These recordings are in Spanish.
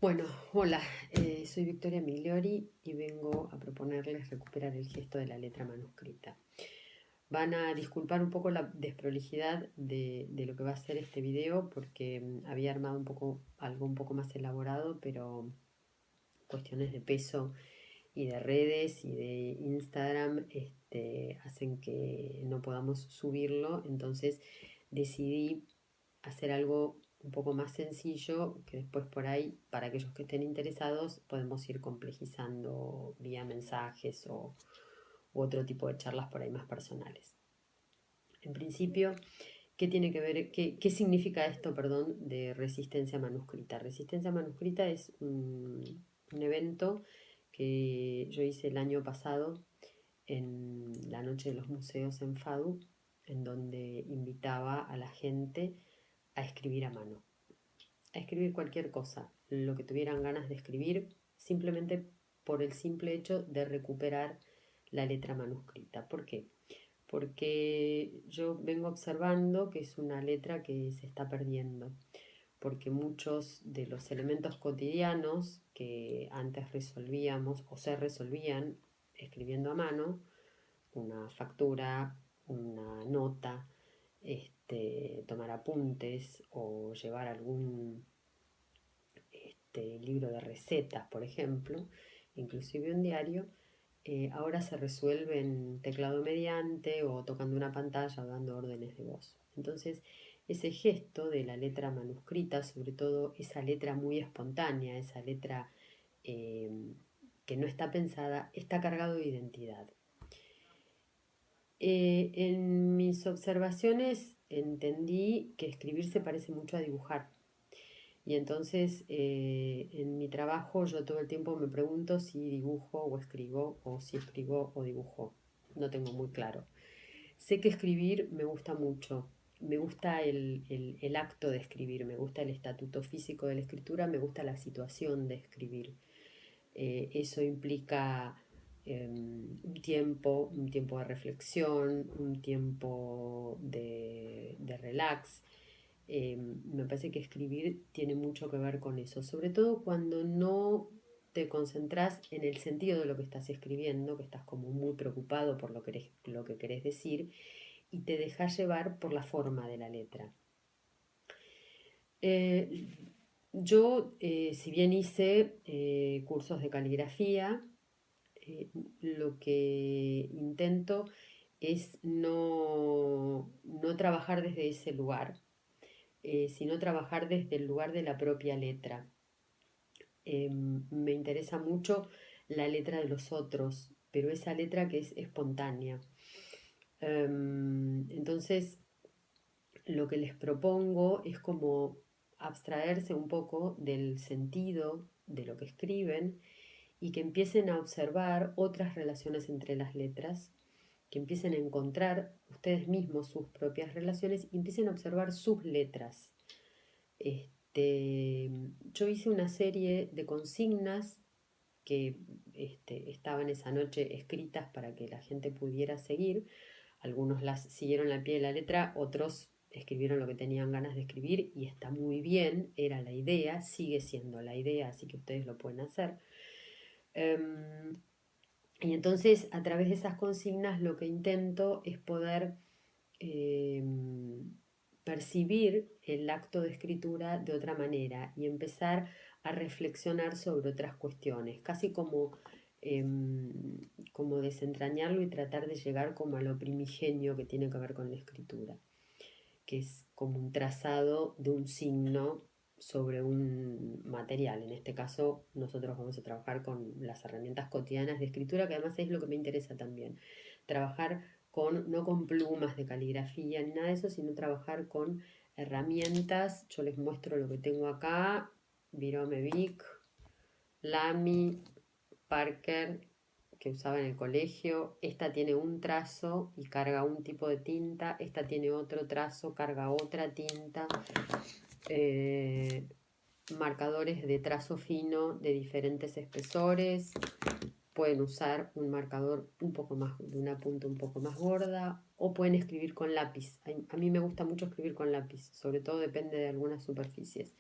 Bueno, hola, soy Victoria Migliori y vengo a proponerles recuperar el gesto de la letra manuscrita. Van a disculpar un poco la desprolijidad de lo que va a ser este video porque había armado algo un poco más elaborado, pero cuestiones de peso y de redes y de Instagram hacen que no podamos subirlo. Entonces decidí hacer algo un poco más sencillo que después por ahí, para aquellos que estén interesados, podemos ir complejizando vía mensajes u otro tipo de charlas por ahí más personales. En principio, ¿qué tiene que ver, qué significa esto, perdón, de resistencia manuscrita? Resistencia manuscrita es un evento que yo hice el año pasado en la Noche de los Museos en FADU, en donde invitaba a la gente a escribir a mano, a escribir cualquier cosa, lo que tuvieran ganas de escribir, simplemente por el simple hecho de recuperar la letra manuscrita. ¿Por qué? Porque yo vengo observando que es una letra que se está perdiendo, porque muchos de los elementos cotidianos que antes resolvíamos o se resolvían escribiendo a mano, una factura, una nota, tomar apuntes o llevar algún libro de recetas, por ejemplo, inclusive un diario, ahora se resuelve en teclado mediante o tocando una pantalla o dando órdenes de voz. Entonces, ese gesto de la letra manuscrita, sobre todo esa letra muy espontánea, esa letra eh, que no está pensada, está cargado de identidad. En mis observaciones entendí que escribir se parece mucho a dibujar. Y entonces en mi trabajo yo todo el tiempo me pregunto si dibujo o escribo, o si escribo o dibujo. No tengo muy claro. Sé que escribir me gusta mucho. Me gusta el acto de escribir, me gusta el estatuto físico de la escritura, me gusta la situación de escribir. Eso implica un tiempo de reflexión, un tiempo de relax. Me parece que escribir tiene mucho que ver con eso, sobre todo cuando no te concentras en el sentido de lo que estás escribiendo, que estás como muy preocupado por lo que querés decir y te dejas llevar por la forma de la letra. Eh, si bien hice cursos de caligrafía, lo que intento es no trabajar desde ese lugar, sino trabajar desde el lugar de la propia letra. Me interesa mucho la letra de los otros, pero esa letra que es espontánea. Entonces, lo que les propongo es como abstraerse un poco del sentido de lo que escriben y que empiecen a observar otras relaciones entre las letras, que empiecen a encontrar ustedes mismos sus propias relaciones y empiecen a observar sus letras. Yo hice una serie de consignas que estaban esa noche escritas para que la gente pudiera seguir. Algunos las siguieron al pie de la letra, otros escribieron lo que tenían ganas de escribir y está muy bien, era la idea, sigue siendo la idea, así que ustedes lo pueden hacer. Y entonces a través de esas consignas lo que intento es poder percibir el acto de escritura de otra manera y empezar a reflexionar sobre otras cuestiones, casi como desentrañarlo y tratar de llegar como a lo primigenio que tiene que ver con la escritura, que es como un trazado de un signo sobre un material. En este caso nosotros vamos a trabajar con las herramientas cotidianas de escritura, que además es lo que me interesa también, trabajar no con plumas de caligrafía ni nada de eso, sino trabajar con herramientas. Yo les muestro lo que tengo acá: Virome Bic, Lamy, Parker, que usaba en el colegio. Esta tiene un trazo y carga un tipo de tinta, esta tiene otro trazo, carga otra tinta. Marcadores de trazo fino de diferentes espesores. Pueden usar un marcador un poco más, de una punta un poco más gorda, o pueden escribir con lápiz. A mí me gusta mucho escribir con lápiz, sobre todo depende de algunas superficies.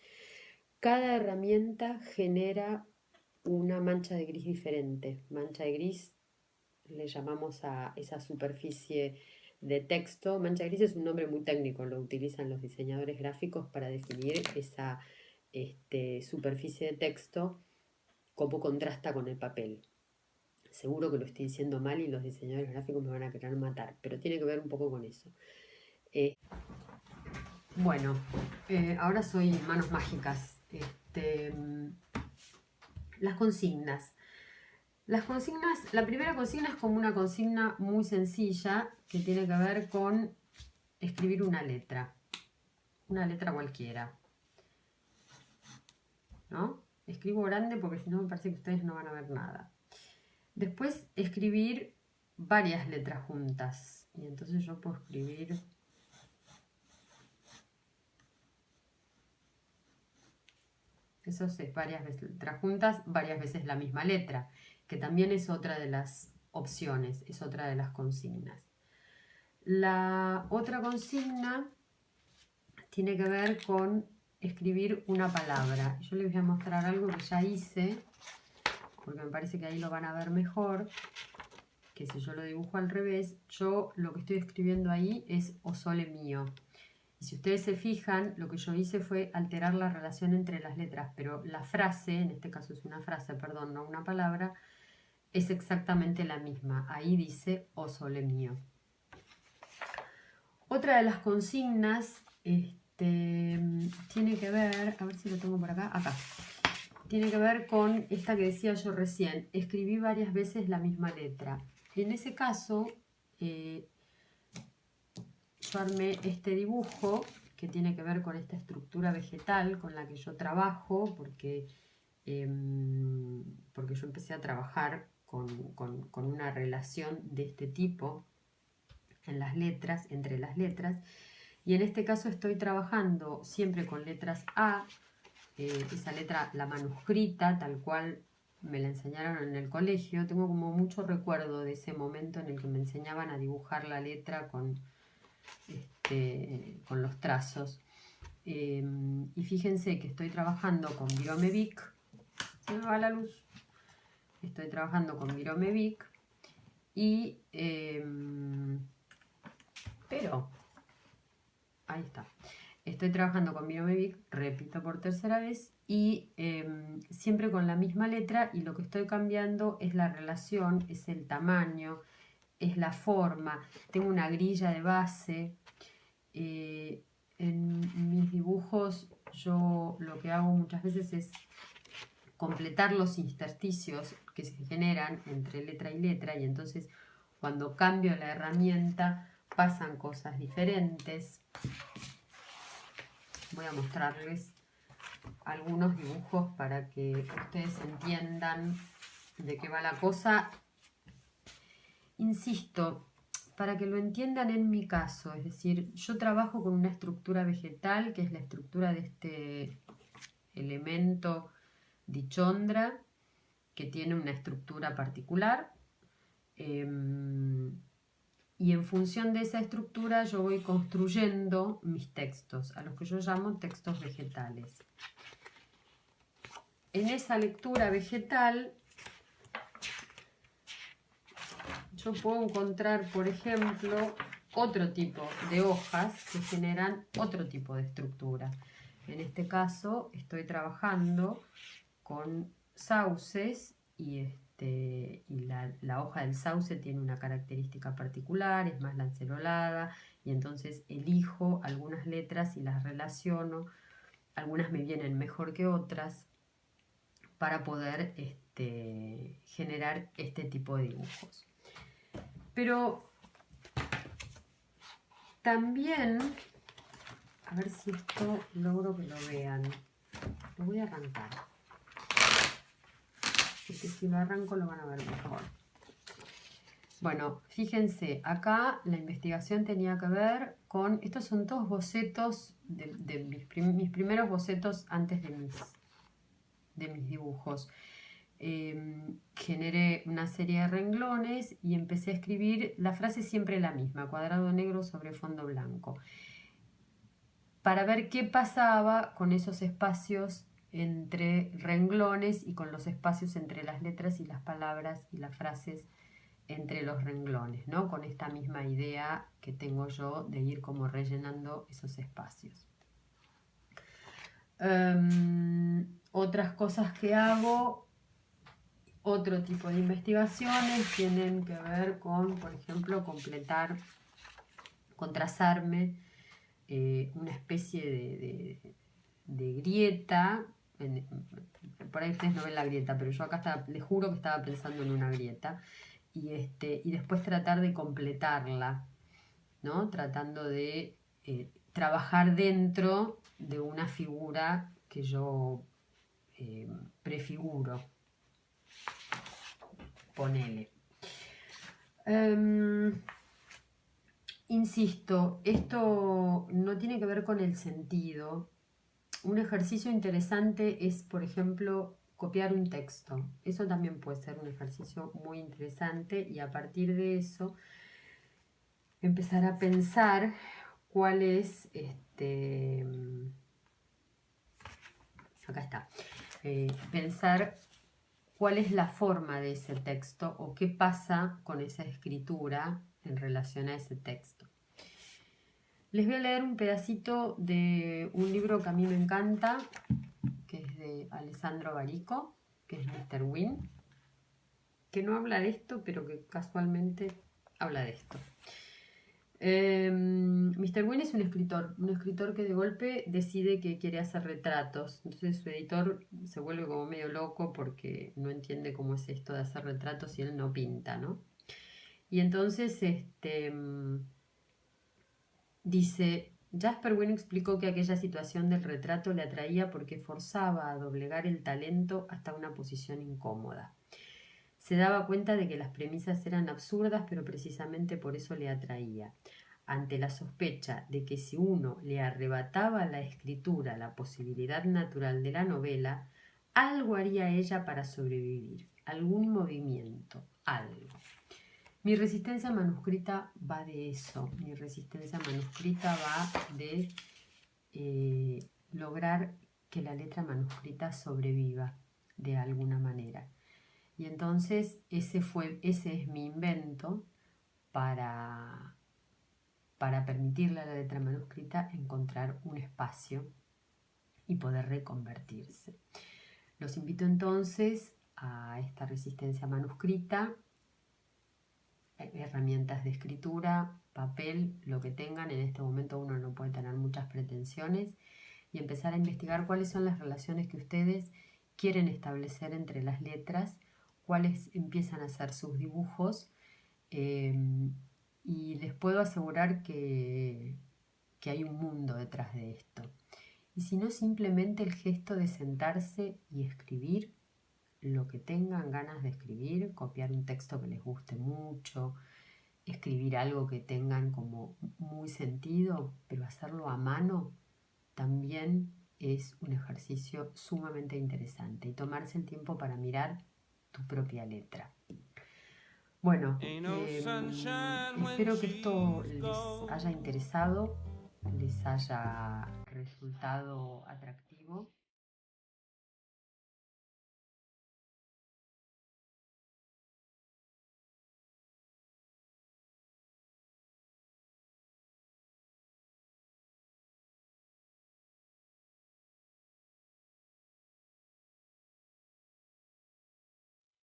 Cada herramienta genera una mancha de gris diferente. Mancha de gris le llamamos a esa superficie de texto. Mancha gris es un nombre muy técnico, lo utilizan los diseñadores gráficos para definir esa superficie de texto, cómo contrasta con el papel. Seguro que lo estoy diciendo mal y los diseñadores gráficos me van a querer matar, pero tiene que ver un poco con eso. Bueno, ahora soy manos mágicas. Las consignas. La primera consigna es como una consigna muy sencilla que tiene que ver con escribir una letra cualquiera, ¿no? Escribo grande porque si no me parece que ustedes no van a ver nada. Después escribir varias letras juntas, y entonces yo puedo escribir eso es varias letras juntas, varias veces la misma letra, que también es otra de las opciones, es otra de las consignas. La otra consigna tiene que ver con escribir una palabra. Yo les voy a mostrar algo que ya hice, porque me parece que ahí lo van a ver mejor, que si yo lo dibujo al revés, yo lo que estoy escribiendo ahí es O Sole Mio. Y si ustedes se fijan, lo que yo hice fue alterar la relación entre las letras, pero la frase, en este caso es una frase, perdón, no una palabra, es exactamente la misma. Ahí dice O Sole Mio. Otra de las consignas tiene que ver, a ver si lo tengo por acá, tiene que ver con esta que decía yo recién, escribí varias veces la misma letra. En ese caso, yo armé este dibujo que tiene que ver con esta estructura vegetal con la que yo trabajo, porque yo empecé a trabajar con una relación de este tipo en las letras, entre las letras, y en este caso estoy trabajando siempre con letras A, esa letra, la manuscrita, tal cual me la enseñaron en el colegio. Tengo como mucho recuerdo de ese momento en el que me enseñaban a dibujar la letra con los trazos. Y fíjense que estoy trabajando con Virome Vic. Se me va la luz. Estoy trabajando con Virome Vic y pero ahí está. Estoy trabajando con Virome Vic, repito por tercera vez, y siempre con la misma letra, y lo que estoy cambiando es la relación, es el tamaño, es la forma. Tengo una grilla de base. En mis dibujos yo lo que hago muchas veces es completar los intersticios que se generan entre letra y letra, y entonces cuando cambio la herramienta pasan cosas diferentes. Voy a mostrarles algunos dibujos para que ustedes entiendan de qué va la cosa. Insisto, para que lo entiendan en mi caso, es decir, yo trabajo con una estructura vegetal, que es la estructura de este elemento dichondra, que tiene una estructura particular, y en función de esa estructura yo voy construyendo mis textos, a los que yo llamo textos vegetales. En esa lectura vegetal yo puedo encontrar, por ejemplo, otro tipo de hojas que generan otro tipo de estructura. En este caso estoy trabajando con sauces y la hoja del sauce tiene una característica particular, es más lanceolada, y entonces elijo algunas letras y las relaciono. Algunas me vienen mejor que otras para poder generar este tipo de dibujos. Pero también, a ver si esto logro que lo vean. Lo voy a arrancar, porque si lo arranco lo van a ver mejor. Bueno, fíjense, acá la investigación tenía que ver con, estos son todos bocetos de mis primeros bocetos antes de mis dibujos. Generé una serie de renglones y empecé a escribir la frase siempre la misma, cuadrado negro sobre fondo blanco, para ver qué pasaba con esos espacios entre renglones y con los espacios entre las letras y las palabras y las frases entre los renglones, ¿no? Con esta misma idea que tengo yo de ir como rellenando esos espacios. Otras cosas que hago, otro tipo de investigaciones tienen que ver con, por ejemplo, con trazarme una especie de grieta. Por ahí ustedes no ven la grieta, pero yo acá les juro que estaba pensando en una grieta. Y después tratar de completarla, ¿no? Tratando de trabajar dentro de una figura que yo prefiguro. Ponele. Insisto, esto no tiene que ver con el sentido. Un ejercicio interesante es, por ejemplo, copiar un texto. Eso también puede ser un ejercicio muy interesante y a partir de eso empezar a pensar cuál es, acá está, pensar cuál es la forma de ese texto o qué pasa con esa escritura en relación a ese texto. Les voy a leer un pedacito de un libro que a mí me encanta, que es de Alessandro Barico, que es Mr. Wynne, que no habla de esto, pero que casualmente habla de esto. Mr. Wynne es un escritor que de golpe decide que quiere hacer retratos. Entonces su editor se vuelve como medio loco porque no entiende cómo es esto de hacer retratos y él no pinta, ¿no? Y entonces dice, Jasper Wynne explicó que aquella situación del retrato le atraía porque forzaba a doblegar el talento hasta una posición incómoda. Se daba cuenta de que las premisas eran absurdas, pero precisamente por eso le atraía. Ante la sospecha de que si uno le arrebataba a la escritura la posibilidad natural de la novela, algo haría ella para sobrevivir, algún movimiento, algo. Mi resistencia manuscrita va de eso. Mi resistencia manuscrita va de lograr que la letra manuscrita sobreviva de alguna manera. Y entonces ese es mi invento para permitirle a la letra manuscrita encontrar un espacio y poder reconvertirse. Los invito entonces a esta resistencia manuscrita, herramientas de escritura, papel, lo que tengan. En este momento uno no puede tener muchas pretensiones y empezar a investigar cuáles son las relaciones que ustedes quieren establecer entre las letras, cuáles empiezan a ser sus dibujos, y les puedo asegurar que hay un mundo detrás de esto. Y si no, simplemente el gesto de sentarse y escribir lo que tengan ganas de escribir, copiar un texto que les guste mucho, escribir algo que tengan como muy sentido, pero hacerlo a mano también es un ejercicio sumamente interesante y tomarse el tiempo para mirar tu propia letra. Bueno, espero que esto les haya interesado, les haya resultado atractivo.